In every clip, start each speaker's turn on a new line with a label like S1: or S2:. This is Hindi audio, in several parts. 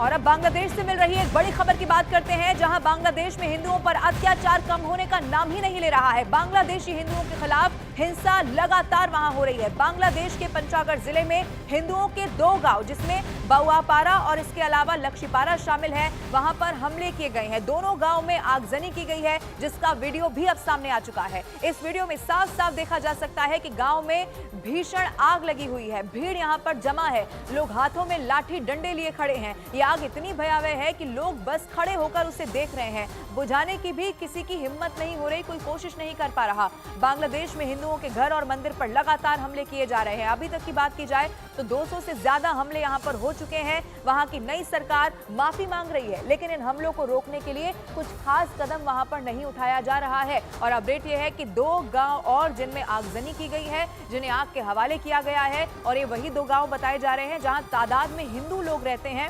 S1: और अब बांग्लादेश से मिल रही एक बड़ी खबर की बात करते हैं, जहां बांग्लादेश में हिंदुओं पर अत्याचार कम होने का नाम ही नहीं ले रहा है। बांग्लादेशी हिंदुओं के खिलाफ हिंसा लगातार वहां हो रही है। बांग्लादेश के पंचागढ़ जिले में हिंदुओं के 2 गांव, जिसमें बाउआपारा और इसके अलावा लक्ष्मीपारा शामिल है, वहां पर हमले किए गए हैं। दोनों गांव में आगजनी की गई है, जिसका वीडियो भी अब सामने आ चुका है। इस वीडियो में साफ साफ देखा जा सकता है कि गांव में भीषण आग लगी हुई है। भीड़ यहां पर जमा है, लोग हाथों में लाठी डंडे लिए खड़े हैं। ये आग इतनी भयावह है कि लोग बस खड़े होकर उसे देख रहे हैं। बुझाने की भी किसी की हिम्मत नहीं हो रही, कोई कोशिश नहीं कर पा रहा। बांग्लादेश में हिंदुओं के घर और मंदिर पर लगातार हमले किए जा रहे हैं। अभी तक की बात की जाए तो 200 से ज्यादा हमले यहां पर हो चुके हैं। वहां की नई सरकार माफी मांग रही है, लेकिन इन हमलों को रोकने के लिए कुछ खास कदम वहां पर नहीं उठाया जा रहा है। और अपडेट यह है कि 2 गांव और जिनमें आगजनी की गई है, जिन्हें आग के हवाले किया गया है, और ये वही 2 गांव बताए जा रहे हैं जहां तादाद में हिंदू लोग रहते हैं।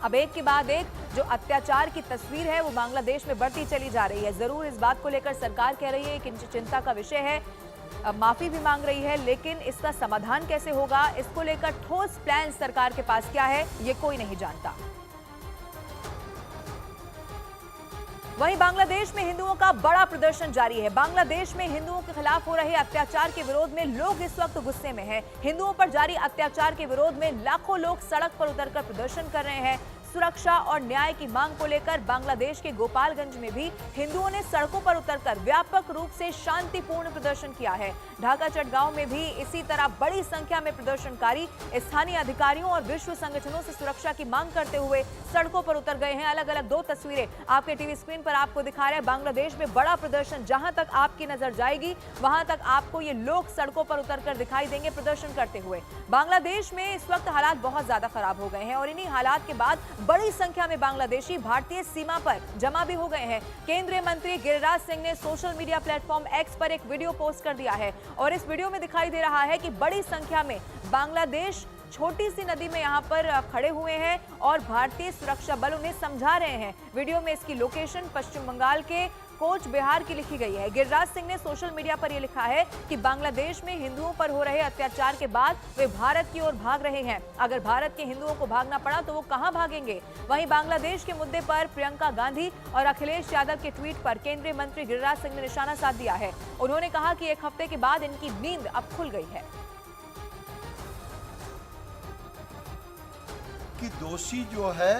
S1: अब एक के बाद एक जो अत्याचार की तस्वीर है वो बांग्लादेश में बढ़ती चली जा रही है। जरूर इस बात को लेकर सरकार कह रही है कि चिंता का विषय है, माफी भी मांग रही है, लेकिन इसका समाधान कैसे होगा, इसको लेकर ठोस प्लान सरकार के पास क्या है, ये कोई नहीं जानता। वहीं बांग्लादेश में हिंदुओं का बड़ा प्रदर्शन जारी है। बांग्लादेश में हिंदुओं के खिलाफ हो रहे अत्याचार के विरोध में लोग इस वक्त गुस्से में हैं। हिंदुओं पर जारी अत्याचार के विरोध में लाखों लोग सड़क पर उतरकर प्रदर्शन कर रहे हैं। सुरक्षा और न्याय की मांग को लेकर बांग्लादेश के गोपालगंज में भी हिंदुओं ने सड़कों पर उतरकर व्यापक रूप से शांतिपूर्ण प्रदर्शन किया है। ढाका चटगांव में भी इसी तरह बड़ी संख्या में प्रदर्शनकारी स्थानीय अधिकारियों और विश्व संगठनों से सुरक्षा की मांग करते हुए सड़कों पर उतर गए हैं। अलग अलग 2 तस्वीरें आपके टीवी स्क्रीन पर आपको दिखा रहे हैं। बांग्लादेश में बड़ा प्रदर्शन, जहां तक आपकी नजर जाएगी वहां तक आपको ये लोग सड़कों पर उतरकर दिखाई देंगे प्रदर्शन करते हुए। बांग्लादेश में इस वक्त हालात बहुत ज्यादा खराब हो गए हैं और इन्हीं हालात के बाद बड़ी संख्या में बांग्लादेशी भारतीय सीमा पर जमा भी हो गए हैं। केंद्रीय मंत्री गिरिराज सिंह ने सोशल मीडिया प्लेटफॉर्म एक्स पर एक वीडियो पोस्ट कर दिया है और इस वीडियो में दिखाई दे रहा है कि बड़ी संख्या में बांग्लादेश छोटी सी नदी में यहां पर खड़े हुए हैं और भारतीय सुरक्षा बल उन्हें समझा रहे हैं। वीडियो में इसकी लोकेशन पश्चिम बंगाल के कोच बिहार की लिखी गई है। गिरिराज सिंह ने सोशल मीडिया पर यह लिखा है कि बांग्लादेश में हिंदुओं पर हो रहे अत्याचार के बाद वे भारत की ओर भाग रहे हैं। अगर भारत के हिंदुओं को भागना पड़ा तो वो कहां भागेंगे। वहीं बांग्लादेश के मुद्दे पर प्रियंका गांधी और अखिलेश यादव के ट्वीट पर केंद्रीय मंत्री गिरिराज सिंह ने निशाना साध दिया है। उन्होंने कहा कि 1 हफ्ते के बाद इनकी नींद अब खुल गई है।
S2: कि दोषी जो है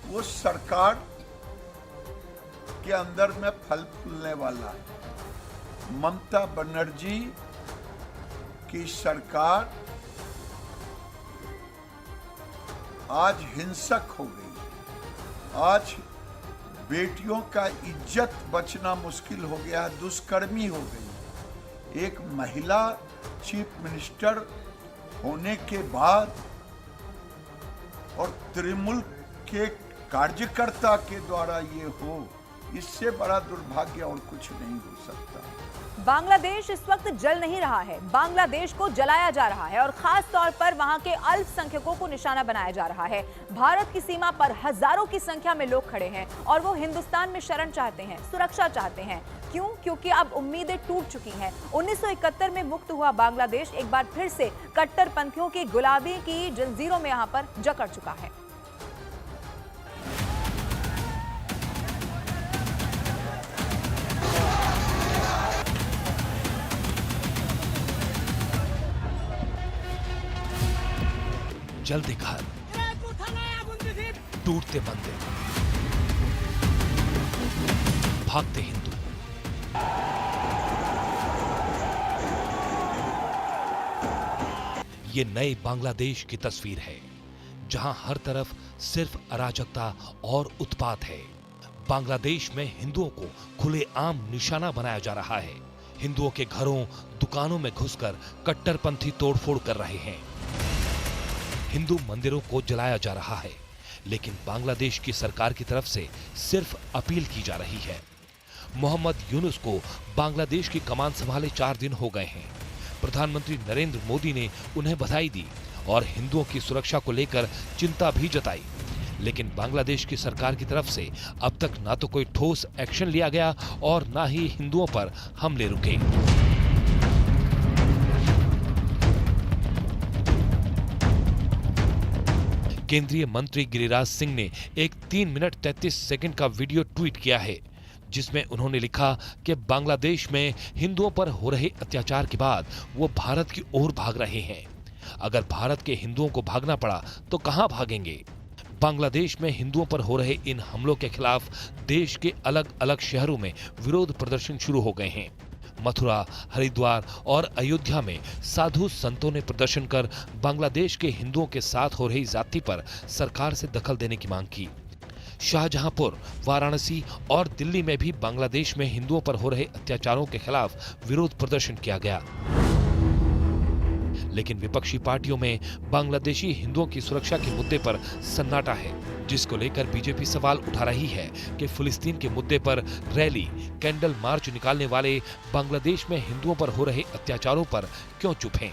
S2: वो सरकार के अंदर में फल फूलने वाला है। ममता बनर्जी की सरकार आज हिंसक हो गई। आज बेटियों का इज्जत बचना मुश्किल हो गया, दुष्कर्मी हो गई। एक महिला चीफ मिनिस्टर होने के बाद और तृणमूल के कार्यकर्ता के द्वारा ये हो, इससे बड़ा दुर्भाग्य और कुछ नहीं हो सकता।
S1: बांग्लादेश इस वक्त जल नहीं रहा है, बांग्लादेश को जलाया जा रहा है और खास तौर पर वहां के अल्पसंख्यकों को निशाना बनाया जा रहा है। भारत की सीमा पर हजारों की संख्या में लोग खड़े हैं और वो हिंदुस्तान में शरण चाहते हैं, सुरक्षा चाहते हैं। क्यों? क्योंकि अब उम्मीदें टूट चुकी हैं। 1971 में मुक्त हुआ बांग्लादेश एक बार फिर से कट्टरपंथियों की गुलामी की जंजीरों में यहां पर जकड़ चुका है।
S3: जलते घर, टूटते मंदिर, भागते हिंदू, ये नए बांग्लादेश की तस्वीर है, जहां हर तरफ सिर्फ अराजकता और उत्पात है। बांग्लादेश में हिंदुओं को खुलेआम निशाना बनाया जा रहा है। हिंदुओं के घरों, दुकानों में घुसकर कट्टरपंथी तोड़फोड़ कर रहे हैं। हिंदू मंदिरों को जलाया जा रहा है, लेकिन बांग्लादेश की सरकार की तरफ से सिर्फ अपील की जा रही है। मोहम्मद यूनुस को बांग्लादेश की कमान संभाले 4 दिन हो गए हैं। प्रधानमंत्री नरेंद्र मोदी ने उन्हें बधाई दी और हिंदुओं की सुरक्षा को लेकर चिंता भी जताई, लेकिन बांग्लादेश की सरकार की तरफ से अब तक ना तो कोई ठोस एक्शन लिया गया और ना ही हिंदुओं पर हमले रुके। केंद्रीय मंत्री गिरिराज सिंह ने एक 3 मिनट 33 सेकंड का वीडियो ट्वीट किया है, जिसमें उन्होंने लिखा कि बांग्लादेश में हिंदुओं पर हो रहे अत्याचार के बाद वो भारत की ओर भाग रहे हैं। अगर भारत के हिंदुओं को भागना पड़ा तो कहां भागेंगे? बांग्लादेश में हिंदुओं पर हो रहे इन हमलों के खिलाफ देश के अलग अलग शहरों में विरोध प्रदर्शन शुरू हो गए हैं। मथुरा, हरिद्वार और अयोध्या में साधु संतों ने प्रदर्शन कर बांग्लादेश के हिंदुओं के साथ हो रही ज्यादती पर सरकार से दखल देने की मांग की। शाहजहांपुर, वाराणसी और दिल्ली में भी बांग्लादेश में हिंदुओं पर हो रहे अत्याचारों के खिलाफ विरोध प्रदर्शन किया गया। लेकिन विपक्षी पार्टियों में बांग्लादेशी हिंदुओं की सुरक्षा के मुद्दे पर सन्नाटा है, जिसको लेकर बीजेपी सवाल उठा रही है कि फिलिस्तीन के मुद्दे पर रैली, कैंडल मार्च निकालने वाले बांग्लादेश में हिंदुओं पर हो रहे अत्याचारों पर क्यों चुप हैं?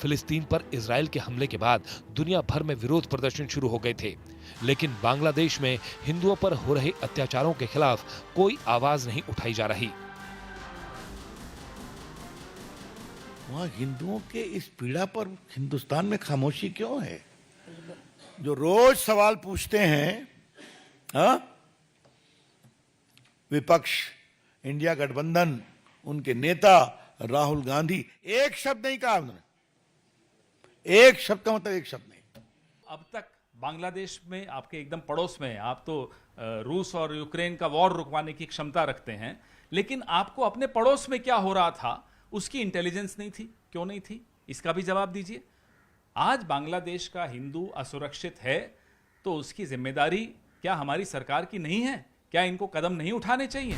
S3: फिलिस्तीन पर इजराइल के हमले के बाद दुनिया भर में विरोध प्रदर्शन शुरू हो गए थे, लेकिन बांग्लादेश में हिंदुओं पर हो रहे अत्याचारों के खिलाफ कोई आवाज नहीं उठाई जा रही।
S4: वहाँ हिंदुओं के इस पीड़ा पर हिंदुस्तान में खामोशी क्यों है? जो रोज सवाल पूछते हैं, हाँ, विपक्ष, इंडिया गठबंधन, उनके नेता राहुल गांधी, एक शब्द नहीं कहा उन्होंने। एक शब्द का मतलब एक शब्द नहीं।
S5: अब तक बांग्लादेश में आपके एकदम पड़ोस में, आप तो रूस और यूक्रेन का वॉर रुकवाने की क्षमता रखते हैं, लेकिन आपको अपने पड़ोस में क्या हो रहा था उसकी इंटेलिजेंस नहीं थी। क्यों नहीं थी, इसका भी जवाब दीजिए। आज बांग्लादेश का हिंदू असुरक्षित है तो उसकी जिम्मेदारी क्या हमारी सरकार की नहीं है? क्या इनको कदम नहीं उठाने चाहिए?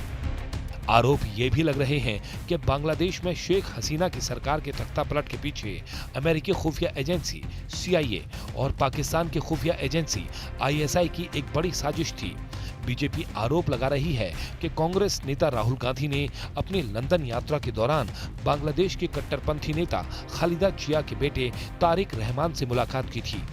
S3: आरोप ये भी लग रहे हैं कि बांग्लादेश में शेख हसीना की सरकार के तख्तापलट के पीछे अमेरिकी खुफिया एजेंसी CIA और पाकिस्तान की खुफिया एजेंसी ISI की एक बड़ी साजिश थी। बीजेपी आरोप लगा रही है कि कांग्रेस नेता राहुल गांधी ने अपनी लंदन यात्रा के दौरान बांग्लादेश के कट्टरपंथी नेता खालिदा जिया के बेटे तारिक रहमान से मुलाकात की थी।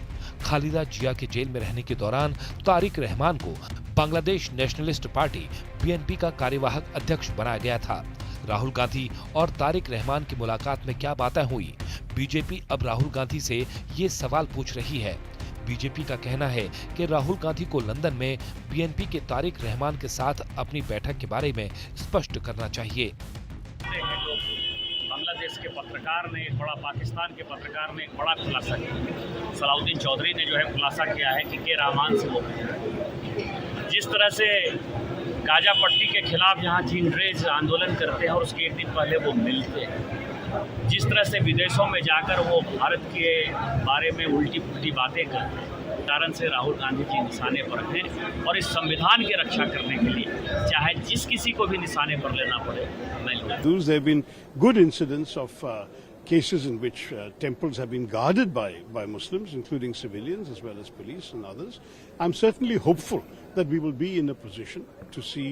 S3: खालिदा जिया के जेल में रहने के दौरान तारिक रहमान को बांग्लादेश नेशनलिस्ट पार्टी BNP का कार्यवाहक अध्यक्ष बनाया गया था। राहुल गांधी और तारिक रहमान की मुलाकात में क्या बातें हुई? बीजेपी अब राहुल गांधी से ये सवाल पूछ रही है। बीजेपी का कहना है कि राहुल गांधी को लंदन में BNP के तारिक रहमान के साथ अपनी बैठक के बारे में स्पष्ट करना चाहिए।
S6: बांग्लादेश के पत्रकार ने एक बड़ा, पाकिस्तान के पत्रकार ने एक बड़ा खुलासा किया। सलाउद्दीन चौधरी ने जो है खुलासा किया है कि के रहमान से वो जिस तरह से गाजा पट्टी के खिलाफ यहाँ जीनरेज आंदोलन करते हैं और उसके एक दिन पहले वो मिलते हैं, जिस तरह से विदेशों में जाकर वो भारत के बारे में उल्टी पुल्टी बातें करते हैं, कारण से राहुल गांधी जी निशाने पर हैं और इस संविधान की रक्षा करने के लिए चाहे जिस किसी को भी निशाने पर लेना पड़े, मैं लूंगा।
S7: There have been good incidents of cases in which temples have been guarded by Muslims, including civilians as well as police and others. I'm certainly hopeful that we will be in a position to see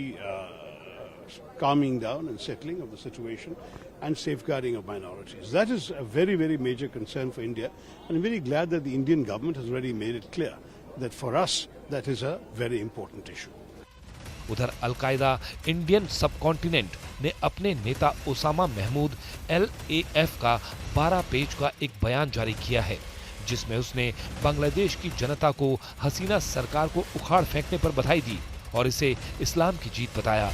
S7: calming down and settling of the situation and safeguarding of minorities. That is a very, very major concern for India, and I'm very glad that the Indian government has already made it clear that for us that is a very important issue.
S3: उधर अलकायदा इंडियन सबकॉन्टिनेंट ने अपने नेता ओसामा महमूद LAF का 12 पेज का एक बयान जारी किया है, जिसमें उसने बांग्लादेश की जनता को हसीना सरकार को उखाड़ फेंकने पर बधाई दी और इसे इस्लाम की जीत बताया।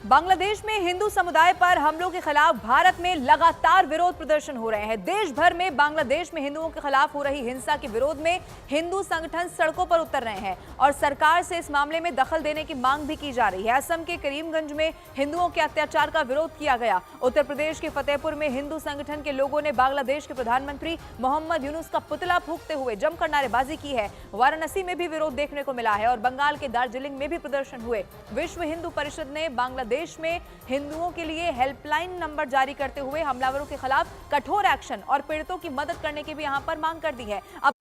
S1: बांग्लादेश में हिंदू समुदाय पर हमलों के खिलाफ भारत में लगातार विरोध प्रदर्शन हो रहे हैं। देश भर में बांग्लादेश में हिंदुओं के खिलाफ हो रही हिंसा के विरोध में हिंदू संगठन सड़कों पर उतर रहे हैं और सरकार से इस मामले में दखल देने की मांग भी की जा रही है। असम के करीमगंज में हिंदुओं के अत्याचार का विरोध किया गया। उत्तर प्रदेश के फतेहपुर में हिंदू संगठन के लोगों ने बांग्लादेश के प्रधानमंत्री मोहम्मद यूनुस का पुतला फूंकते हुए जमकर नारेबाजी की है। वाराणसी में भी विरोध देखने को मिला है और बंगाल के दार्जिलिंग में भी प्रदर्शन हुए। विश्व हिंदू परिषद ने बांग्लादेश में हिंदुओं के लिए हेल्पलाइन नंबर जारी करते हुए हमलावरों के खिलाफ कठोर एक्शन और पीड़ितों की मदद करने की भी यहां पर मांग कर दी है। अब